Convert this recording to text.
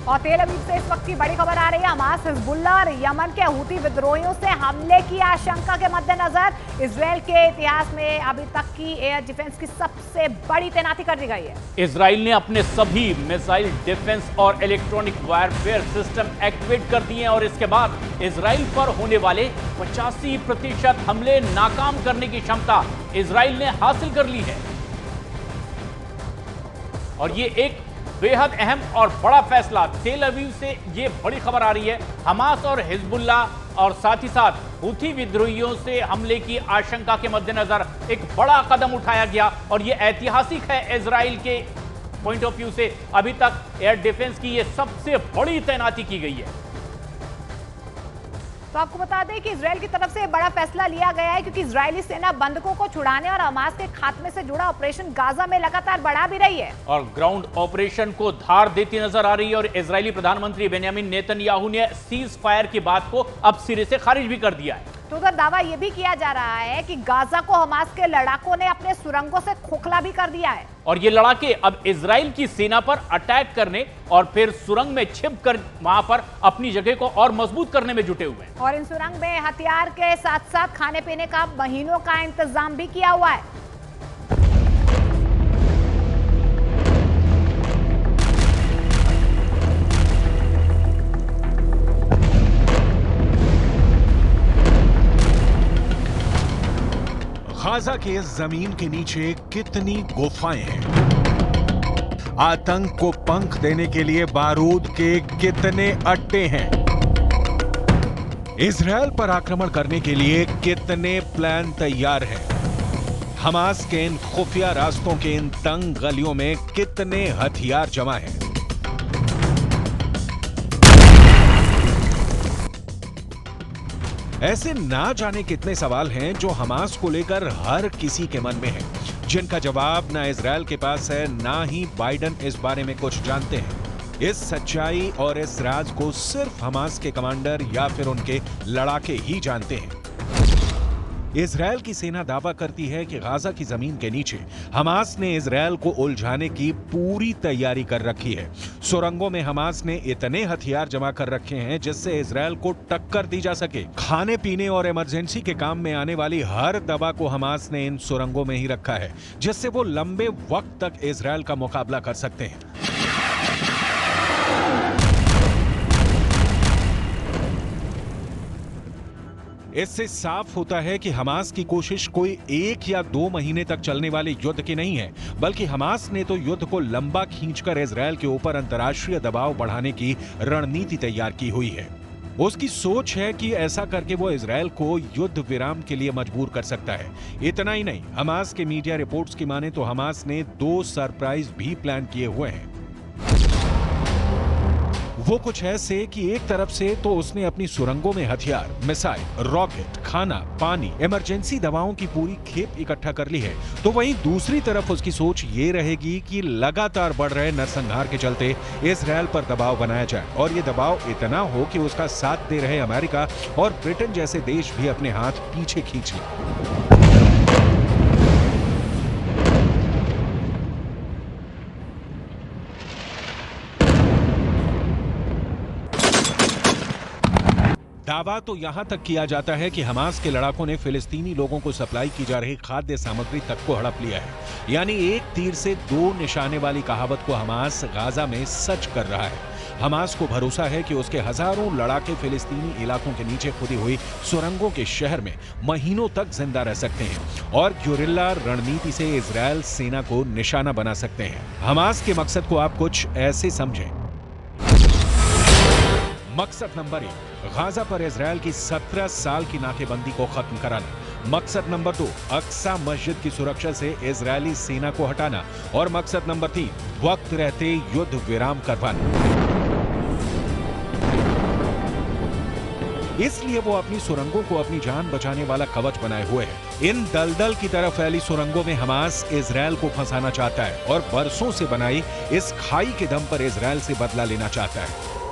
और तेल अवीव से इस वक्त की बड़ी खबर आ रही है। हमास, हिजबुल्लाह और यमन के हूती विद्रोहियों से हमले की आशंका के मद्देनजर इजरायल के इतिहास में अभी तक की एयर डिफेंस की सबसे बड़ी तैनाती कर दी गई है। इजरायल ने अपने सभी मिसाइल डिफेंस और इलेक्ट्रॉनिक वारफेयर सिस्टम एक्टिवेट कर दिए हैं और इसके बाद इजरायल पर होने वाले 85% हमले नाकाम करने की क्षमता इजरायल ने हासिल कर ली है। और ये एक बेहद अहम और बड़ा फैसला तेल अवीव से ये बड़ी खबर आ रही है। हमास और हिजबुल्लाह और साथ ही साथ हूथी विद्रोहियों से हमले की आशंका के मद्देनजर एक बड़ा कदम उठाया गया और ये ऐतिहासिक है। इजराइल के पॉइंट ऑफ व्यू से अभी तक एयर डिफेंस की ये सबसे बड़ी तैनाती की गई है। तो आपको बता दें कि इजरायल की तरफ से बड़ा फैसला लिया गया है क्योंकि इजरायली सेना बंधकों को छुड़ाने और हमास के खात्मे से जुड़ा ऑपरेशन गाजा में लगातार बढ़ा भी रही है और ग्राउंड ऑपरेशन को धार देती नजर आ रही है। और इजरायली प्रधानमंत्री बेंयामिन नेतन्याहू ने सीज फायर की बात को अब सिरे से खारिज भी कर दिया है। तो उधर दावा यह भी किया जा रहा है कि गाजा को हमास के लड़ाकों ने अपने सुरंगों से खोखला भी कर दिया है और ये लड़ाके अब इजराइल की सेना पर अटैक करने और फिर सुरंग में छिपकर वहां पर अपनी जगह को और मजबूत करने में जुटे हुए हैं। और इन सुरंग में हथियार के साथ साथ खाने पीने का महीनों का इंतजाम भी किया हुआ है। गाजा के जमीन के नीचे कितनी गुफाएं हैं, आतंक को पंख देने के लिए बारूद के कितने अड्डे हैं, इजरायल पर आक्रमण करने के लिए कितने प्लान तैयार हैं, हमास के इन खुफिया रास्तों के इन तंग गलियों में कितने हथियार जमा हैं। ऐसे ना जाने कितने सवाल हैं जो हमास को लेकर हर किसी के मन में हैं, जिनका जवाब ना इजरायल के पास है ना ही बाइडेन इस बारे में कुछ जानते हैं। इस सच्चाई और इस राज को सिर्फ हमास के कमांडर या फिर उनके लड़ाके ही जानते हैं। इजरायल की सेना दावा करती है कि गाजा की जमीन के नीचे हमास ने इजरायल को उलझाने की पूरी तैयारी कर रखी है। सुरंगों में हमास ने इतने हथियार जमा कर रखे हैं जिससे इजरायल को टक्कर दी जा सके। खाने पीने और इमरजेंसी के काम में आने वाली हर दवा को हमास ने इन सुरंगों में ही रखा है, जिससे वो लंबे वक्त तक इजरायल का मुकाबला कर सकते हैं। इससे साफ होता है कि हमास की कोशिश कोई 1 या 2 महीने तक चलने वाले युद्ध की नहीं है, बल्कि हमास ने तो युद्ध को लंबा खींचकर इजरायल के ऊपर अंतर्राष्ट्रीय दबाव बढ़ाने की रणनीति तैयार की हुई है। उसकी सोच है कि ऐसा करके वो इजरायल को युद्ध विराम के लिए मजबूर कर सकता है। इतना ही नहीं, हमास के मीडिया रिपोर्ट्स की माने तो हमास ने 2 सरप्राइज भी प्लान किए हुए हैं। वो कुछ ऐसे कि एक तरफ से तो उसने अपनी सुरंगों में हथियार, मिसाइल, रॉकेट, खाना, पानी, इमरजेंसी दवाओं की पूरी खेप इकट्ठा कर ली है, तो वहीं दूसरी तरफ उसकी सोच ये रहेगी कि लगातार बढ़ रहे नरसंहार के चलते इजरायल पर दबाव बनाया जाए और ये दबाव इतना हो कि उसका साथ दे रहे अमेरिका और ब्रिटेन जैसे देश भी अपने हाथ पीछे खींच लें। दावा तो यहां तक किया जाता है कि हमास के लड़ाकों ने फिलिस्तीनी लोगों को सप्लाई की जा रही खाद्य सामग्री तक को हड़प लिया है। यानी एक तीर से 2 निशाने वाली कहावत को हमास गाजा में सच कर रहा है। हमास को भरोसा है कि उसके हजारों लड़ाके फिलिस्तीनी इलाकों के नीचे खुदी हुई सुरंगों के शहर में महीनों तक जिंदा रह सकते हैं और ग्योरिल्ला रणनीति से इजरायल सेना को निशाना बना सकते हैं। हमास के मकसद को आप कुछ ऐसे समझें। मकसद नंबर 1, गाजा पर इजरायल की 17 साल की नाकेबंदी को खत्म कराना। मकसद नंबर 2, अक्सा मस्जिद की सुरक्षा से इजरायली सेना को हटाना। और मकसद नंबर 3, वक्त रहते युद्ध विराम करवाना। इसलिए वो अपनी सुरंगों को अपनी जान बचाने वाला कवच बनाए हुए है। इन दलदल की तरह फैली सुरंगों में हमास इजरायल को फंसाना चाहता है और बरसों से बनाई इस खाई के दम पर इजरायल से बदला लेना चाहता है।